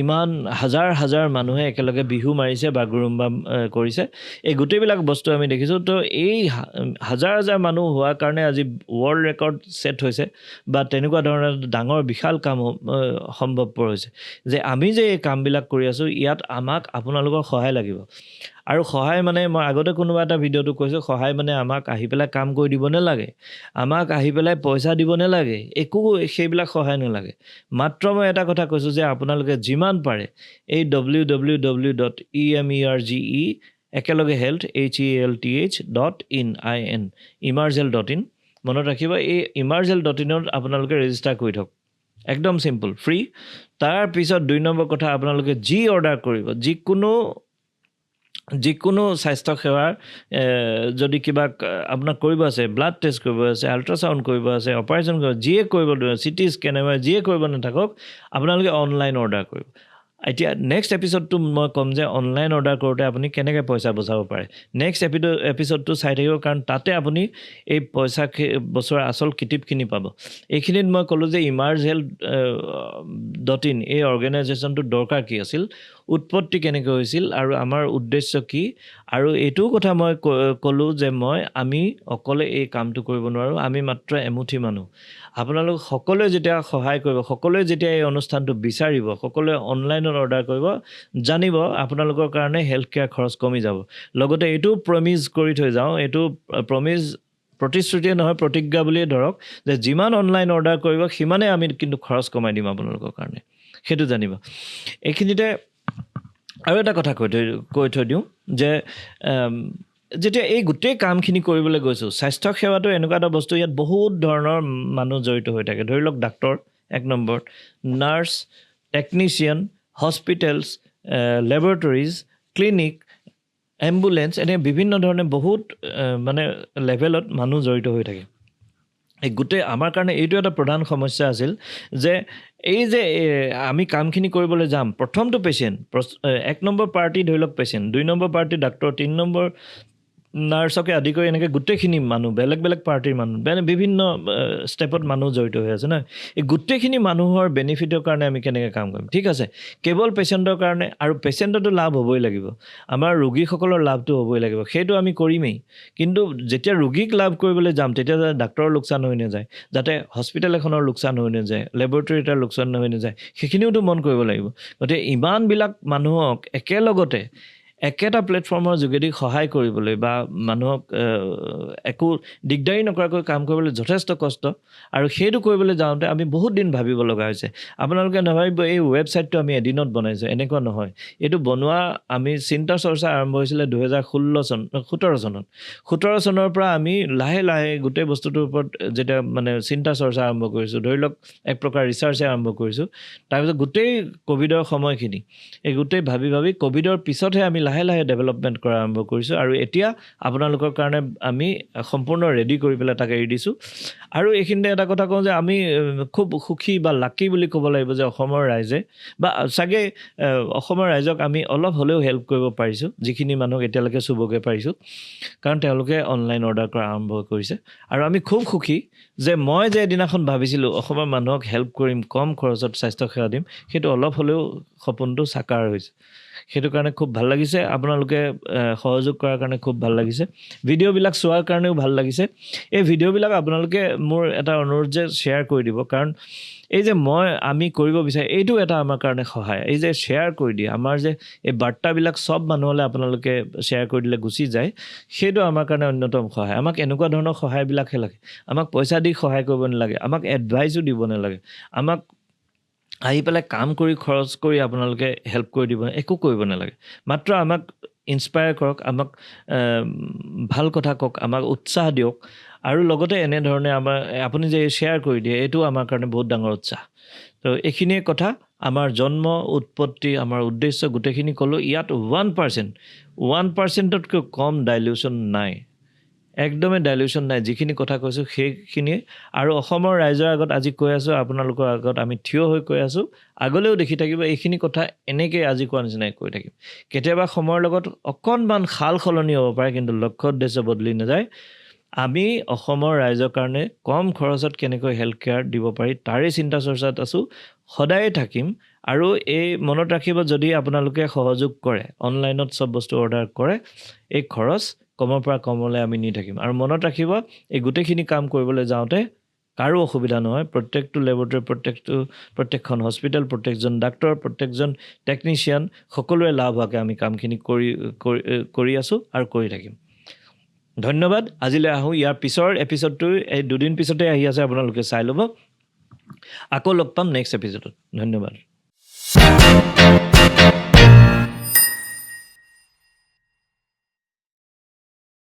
ইমান হাজাৰ মানুহে একেলগে বিহু মাৰিছে, বাগৰুম্বা কৰিছে, এই গোটেইবিলাক বস্তু আমি দেখিছোঁ। তো এই হাজাৰ মানুহ হোৱাৰ কাৰণে আজি ৱৰ্ল্ড ৰেকৰ্ড ছেট হৈছে বা তেনেকুৱা ধৰণৰ ডাঙৰ বিশাল কাম সম্ভৱপৰ হৈছে। যে আমি যে এই কামবিলাক কৰি আছোঁ, ইয়াত আমাক আপোনালোকৰ সহায় লাগিব। আৰু সহায় মানে মই আগতে কোনোবা এটা ভিডিঅ'টো কৈছোঁ, সহায় মানে আমাক আহি পেলাই কাম কৰি দিব নালাগে, আমাক আহি পেলাই পইচা দিব নালাগে, একো সেইবিলাক সহায় নালাগে। মাত্ৰ মই এটা কথা কৈছোঁ যে আপোনালোকে যিমান পাৰে এই www.emerge একেলগে health health.in emergel.in মনত ৰাখিব। এই emergel.in আপোনালোকে ৰেজিষ্টাৰ কৰি থওক, একদম চিম্পল, ফ্ৰী। তাৰপিছত 2 নম্বৰ কথা, আপোনালোকে যি অৰ্ডাৰ কৰিব, যিকোনো স্বাস্থ্যসেৱাৰ যদি কিবা আপোনাক কৰিব আছে, ব্লাড টেষ্ট কৰিব আছে, আল্ট্ৰাচাউণ্ড কৰিব আছে, অপাৰেশ্যন কৰিব, যিয়ে কৰিব, চিটি স্কেন যিয়ে কৰিব নাথাকক, আপোনালোকে অনলাইন অৰ্ডাৰ কৰিব। এতিয়া নেক্সট এপিছডটো মই ক'ম যে অনলাইন অৰ্ডাৰ কৰোঁতে আপুনি কেনেকৈ পইচা বচাব পাৰে। নেক্সট এপিছডটো চাই থাকিব, কাৰণ তাতে আপুনি এই পইচা বচোৱাৰ আচল কিটিপখিনি পাব। এইখিনিত মই ক'লোঁ যে emergel.in এই অৰ্গেনাইজেশ্যনটোৰ দৰকাৰ কি আছিল, উৎপত্তি কেনেকৈ হৈছিল আৰু আমাৰ উদ্দেশ্য কি। আৰু এইটোও কথা মই ক'লোঁ যে আমি অকলে এই কামটো কৰিব নোৱাৰোঁ, আমি মাত্ৰ এমুঠি মানুহ। আপোনালোক সকলোৱে যেতিয়া সহায় কৰিব, সকলোৱে যেতিয়া এই অনুষ্ঠানটো বিচাৰিব, সকলোৱে অনলাইনত অৰ্ডাৰ কৰিব, জানিব আপোনালোকৰ কাৰণে হেল্থ কেয়াৰ খৰচ কমি যাব। লগতে এইটো প্ৰমিজ কৰি থৈ যাওঁ, এইটো প্ৰতিশ্ৰুতিয়ে নহয়, প্ৰতিজ্ঞা বুলিয়ে ধৰক, যে যিমান অনলাইন অৰ্ডাৰ কৰিব সিমানে আমি কিন্তু খৰচ কমাই দিম আপোনালোকৰ কাৰণে, সেইটো জানিব। এইখিনিতে আৰু এটা কথা কৈ থৈ দিওঁ যে যেতিয়া এই গোটেই কামখিনি কৰিবলৈ গৈছোঁ, স্বাস্থ্যসেৱাটো এনেকুৱা এটা বস্তু, ইয়াত বহুত ধৰণৰ মানুহ জড়িত হৈ থাকে। ধৰি লওক doctor 1 number, nurse, technician, hospitals, laboratories, clinic, ambulance, এনে বিভিন্ন ধৰণে বহুত মানে লেভেলত মানুহ জড়িত হৈ থাকে। এই গোটেই আমাৰ কাৰণে এইটো এটা প্ৰধান সমস্যা আছিল যে আমি কামখিনি কৰিবলৈ যাম, প্ৰথমটো পেচেণ্ট, 1 নম্বৰ পাৰ্টি ধৰি লওক patient, 2 number party doctor, 3 number নাৰ্ছকে আদি কৰি এনেকৈ গোটেইখিনি মানুহ বেলেগ বেলেগ পাৰ্টিৰ মানুহ বিভিন্ন ষ্টেপত মানুহ জড়িত হৈ আছে নহয় এই গোটেইখিনি মানুহৰ বেনিফিটৰ কাৰণে আমি কেনেকৈ কাম কৰিম ঠিক আছে কেৱল পেচেণ্টৰ কাৰণে আৰু পেচেণ্টতো লাভ হ'বই লাগিব আমাৰ ৰোগীসকলৰ লাভটো হ'বই লাগিব সেইটো আমি কৰিমেই কিন্তু যেতিয়া ৰোগীক লাভ কৰিবলৈ যাম তেতিয়া ডাক্তৰৰ লোকচান হৈ নাযায় যাতে হস্পিটেল এখনৰ লোকচান হৈ নাযায় লেবৰেটৰী এটাৰ লোকচান হৈ নাযায় সেইখিনিওতো মন কৰিব লাগিব গতিকে ইমানবিলাক মানুহক একেলগতে একেটা প্লেটফৰ্মৰ যোগেদি সহায় কৰিবলৈ বা মানুহক একো দিগদাৰী নকৰাকৈ কাম কৰিবলৈ যথেষ্ট কষ্ট আৰু সেইটো কৰিবলৈ যাওঁতে আমি বহুত দিন ভাবিব লগা হৈছে আপোনালোকে নাভাবিব এই ৱেবছাইটটো আমি এদিনত বনাইছোঁ এনেকুৱা নহয় এইটো বনোৱা আমি চিন্তা চৰ্চা আৰম্ভ হৈছিলে 17 চনৰ পৰা আমি লাহে লাহে গোটেই বস্তুটোৰ ওপৰত যেতিয়া মানে চিন্তা চৰ্চা আৰম্ভ কৰিছোঁ ধৰি লওক এক প্ৰকাৰ ৰিচাৰ্চে আৰম্ভ কৰিছোঁ তাৰপিছত গোটেই ক'ভিডৰ সময়খিনি এই গোটেই ভাবি ক'ভিডৰ পিছতহে আমি লাহে লাহে ডেভেলপমেণ্ট কৰা আৰম্ভ কৰিছোঁ আৰু এতিয়া আপোনালোকৰ কাৰণে আমি সম্পূৰ্ণ ৰেডি কৰি পেলাই তাক এৰি দিছোঁ আৰু এইখিনিতে এটা কথা কওঁ যে আমি খুব সুখী বা লাকি বুলি ক'ব লাগিব যে অসমৰ ৰাইজে বা চাগে অসমৰ ৰাইজক আমি অলপ হ'লেও হেল্প কৰিব পাৰিছোঁ যিখিনি মানুহক এতিয়ালৈকে চুবগৈ পাৰিছোঁ কাৰণ তেওঁলোকে অনলাইন অৰ্ডাৰ কৰা আৰম্ভ কৰিছে আৰু আমি খুব সুখী যে মই যে এদিনাখন ভাবিছিলোঁ অসমৰ মানুহক হেল্প কৰিম কম খৰচত স্বাস্থ্যসেৱা দিম সেইটো অলপ হ'লেও সপোনটো সাকাৰ হৈছে সেইটো কাৰণে খুব ভাল লাগিছে আপোনালোকে সহযোগ কৰাৰ কাৰণে খুব ভাল লাগিছে ভিডিঅ'বিলাক চোৱাৰ কাৰণেও ভাল লাগিছে এই ভিডিঅ'বিলাক আপোনালোকে মোৰ এটা অনুৰোধ যে শ্বেয়াৰ কৰি দিব কাৰণ এই যে আমি কৰিব বিচাৰে এইটো এটা আমাৰ কাৰণে সহায় এই যে শ্বেয়াৰ কৰি দিয়ে আমাৰ যে এই বাৰ্তাবিলাক চব মানুহলৈ আপোনালোকে শ্বেয়াৰ কৰি দিলে গুচি যায় সেইটো আমাৰ কাৰণে অন্যতম সহায় আমাক এনেকুৱা ধৰণৰ সহায়বিলাকহে লাগে আমাক পইচা দি সহায় কৰিব নালাগে আমাক এডভাইচো দিব নালাগে আমাক আহি পেলাই কাম কৰি খৰচ কৰি আপোনালোকে হেল্প কৰি দিব একো কৰিব নালাগে মাত্ৰ আমাক ইনস্পায়াৰ কৰক আমাক ভাল কথা কওক আমাক উৎসাহ দিয়ক আৰু লগতে এনেধৰণে আপুনি যে শ্বেয়াৰ কৰি দিয়ে এইটো আমাৰ কাৰণে বহুত ডাঙৰ উৎসাহ তো এইখিনিয়ে কথা আমাৰ জন্ম উৎপত্তি আমাৰ উদ্দেশ্য গোটেইখিনি ক'লোঁ ইয়াত 1%তকৈ কম ডাইলিউশ্যন নাই একদমেই ডাইলিউশ্যন নাই যিখিনি কথা কৈছোঁ সেইখিনিয়ে আৰু অসমৰ ৰাইজৰ আগত আজি কৈ আছোঁ আপোনালোকৰ আগত আমি থিয় হৈ কৈ আছোঁ আগলৈও দেখি থাকিব এইখিনি কথা এনেকৈ আজি কোৱা নিচিনাই কৈ থাকিম কেতিয়াবা সময়ৰ লগত অকণমান সাল সলনি হ'ব পাৰে কিন্তু লক্ষ্য উদ্দেশ্য বদলি নাযায় আমি অসমৰ ৰাইজৰ কাৰণে কম খৰচত কেনেকৈ হেল্থ কেয়াৰ দিব পাৰি তাৰে চিন্তা চৰ্চাত আছোঁ সদায়ে থাকিম আৰু এই মনত ৰাখিব যদি আপোনালোকে সহযোগ কৰে অনলাইনত চব বস্তু অৰ্ডাৰ কৰে এই খৰচ কমৰ পৰা কমলৈ আমি নি থাকিম আৰু মনত ৰাখিব এই গোটেইখিনি কাম কৰিবলৈ যাওঁতে কাৰো অসুবিধা নহয় প্ৰত্যেকটো লেবৰেটৰী প্ৰত্যেকখন হস্পিটেল প্ৰত্যেকজন ডাক্তৰ প্ৰত্যেকজন টেকনিচিয়ান সকলোৱে লাভ হোৱাকৈ আমি কামখিনি কৰি আছোঁ আৰু কৰি থাকিম ধন্যবাদ আজিলৈ আহোঁ ইয়াৰ পিছৰ এপিছডটো এই দুদিন পিছতে আহি আছে আপোনালোকে চাই ল'ব আকৌ লগ পাম নেক্সট এপিছডত ধন্যবাদ